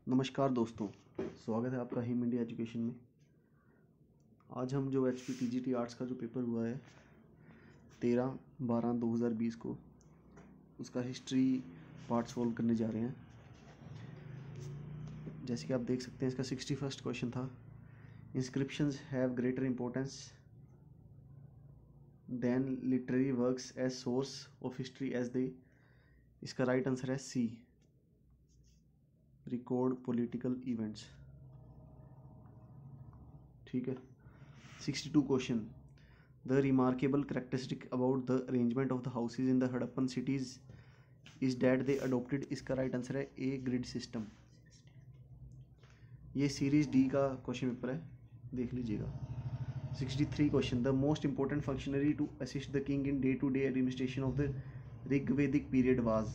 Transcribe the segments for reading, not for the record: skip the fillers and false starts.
नमस्कार दोस्तों, स्वागत है आपका हिम इंडिया एजुकेशन में। आज हम जो HP TGT आर्ट्स का जो पेपर हुआ है 13/12/2020 को, उसका हिस्ट्री पार्ट सॉल्व करने जा रहे हैं। जैसे कि आप देख सकते हैं, इसका 61st क्वेश्चन था, inscriptions have greater importance than literary works as source of history as they. इसका राइट आंसर है सी, रिकॉर्ड पॉलिटिकल इवेंट्स। ठीक है। 62 question, the remarkable characteristic about the arrangement of the houses in the Harappan cities is that they adopted। इसका right answer है A, grid system. ये series D का question paper है, देख लीजिएगा। 63 question, the most important functionary to assist the king in day to day administration of the Rigvedic period was.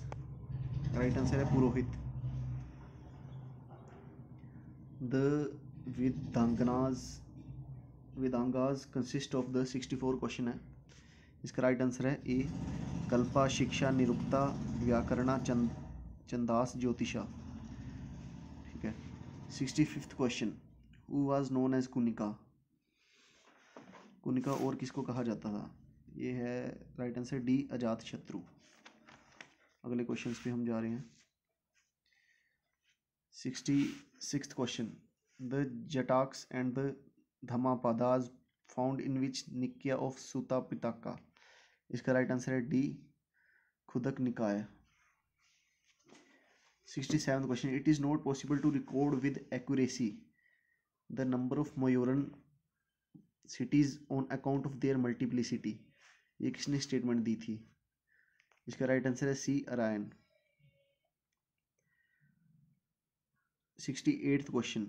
Right answer है पुरोहित। The Vedangas consist of the 64 question है। इसका right answer है ए, कल्पा, शिक्षा, निरुक्ता, व्याकरणा, छंदास, ज्योतिषा। ठीक है। 65th question, who was known as Kunika. Kunika और किसको कहा जाता था? ये है राइट आंसर डी, अजात शत्रु। अगले क्वेश्चंस पे हम जा रहे हैं। 66th question, the Jatakas and the Dhammapadas found in which Nikaya of Sutta Pitaka. इसका राइट आंसर है D, Khuddaka Nikaya. 67th question, it is not possible to record with accuracy the number of Mauryan cities on account of their multiplicity. ये किसने statement दी थी? इसका right answer है C, Arrian. 68th question,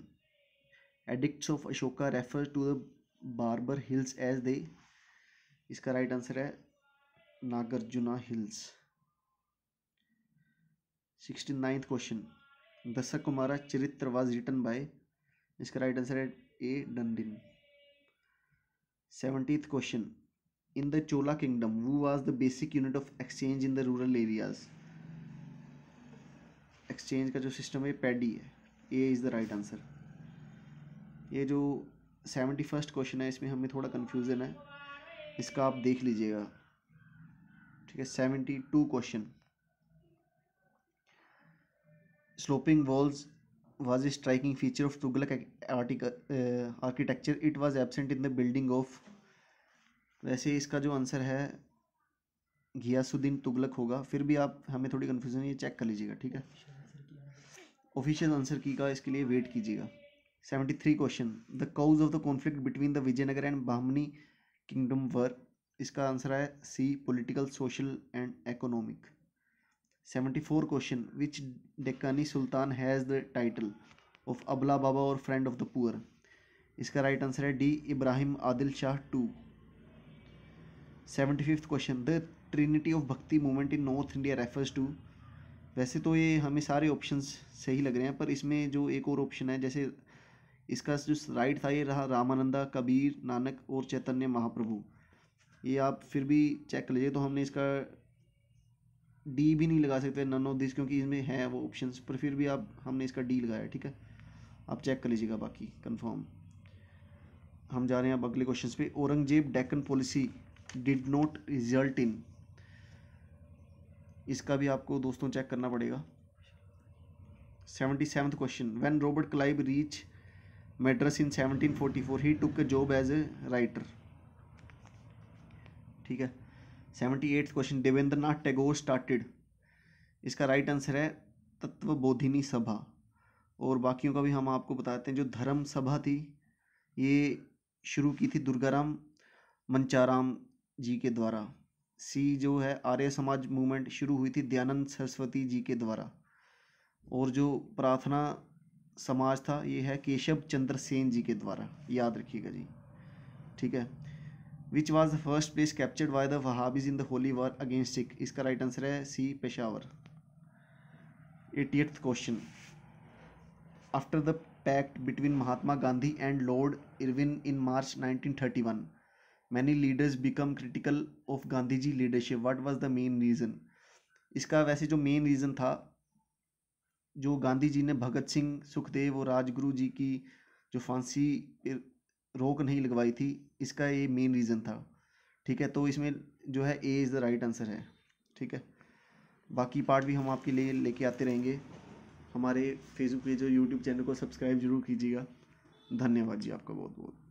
edicts of Ashoka refer to the Barabar hills as they. इसका right answer है Nagarjuna hills. 69th question, दशक कुमारा चरित्र वाज रिटन बाय। इसका राइट आंसर है ए, डंडिन। 70th question, in the Chola kingdom who was the basic unit of exchange in the rural areas. Exchange का जो system है paddy है। ए इज द राइट आंसर। ये जो 71st क्वेश्चन है, इसमें हमें थोड़ा कन्फ्यूजन है, इसका आप देख लीजिएगा। ठीक है। 72 question, sloping walls was a striking feature of Tughlaq architecture. It was absent in the building of। वैसे इसका जो आंसर है घियासुद्दीन तुगलक होगा, फिर भी आप हमें थोड़ी कन्फ्यूजन है, ये चेक कर लीजिएगा। ठीक है। ऑफिशियल आंसर की का इसके लिए वेट कीजिएगा। 73 question, the cause of the conflict between the Vijayanagara and Bahmani kingdom were. इसका आंसर है C, political, social and economic. 74 question, which Deccani sultan has the title of Abla Baba or friend of the poor. इसका right answer है D, Ibrahim Adil Shah two. 75th question, the trinity of bhakti movement in north India refers to. वैसे तो ये हमें सारे options सही लग रहे हैं, पर इसमें जो एक और ऑप्शन है, जैसे इसका जो राइट था ये रहा रामानंदा, कबीर, नानक और चैतन्य महाप्रभु। ये आप फिर भी चेक कर लीजिए। तो हमने इसका डी भी नहीं लगा सकते, नन ऑफ दिस, क्योंकि इसमें है वो ऑप्शंस, पर फिर भी आप हमने इसका डी लगाया। ठीक है, आप चेक कर लीजिएगा, बाकी कंफर्म। हम जा रहे हैं अब अगले क्वेश्चन पे। Aurangzeb Deccan policy did not result in. इसका भी आपको दोस्तों चेक करना पड़ेगा। 77th question, when Robert Clive reach Madras in 1744 he took a job as a writer. ठीक है। 78th question, Devendranath Tagore started. इसका राइट आंसर है तत्वबोधिनी सभा। और बाकियों का भी हम आपको बताते हैं। जो धर्म सभा थी ये शुरू की थी दुर्गाराम मंचाराम जी के द्वारा। सी जो है आर्य समाज मूवमेंट शुरू हुई थी दयानंद सरस्वती जी के द्वारा। और जो प्रार्थना समाज था ये है केशव चंद्र सेन जी के द्वारा, याद रखिएगा जी। ठीक है। Which was the first place captured by the Wahhabis in the holy war against Sikh. इसका राइट आंसर है C, Peshawar. 80th question, after the pact between Mahatma Gandhi and lord Irwin in March 1931 many leaders become critical of Gandhi ji leadership. What was the main reason. इसका वैसे जो main reason था जो गांधी जी ने भगत सिंह, सुखदेव और राजगुरु जी की जो फांसी रोक नहीं लगवाई थी, इसका ये मेन रीज़न था। ठीक है, तो इसमें जो है A is the right answer है। ठीक है, बाकी पार्ट भी हम आपके लिए लेके आते रहेंगे। हमारे फेसबुक पेज और यूट्यूब चैनल को सब्सक्राइब जरूर कीजिएगा। धन्यवाद जी आपका बहुत बहुत।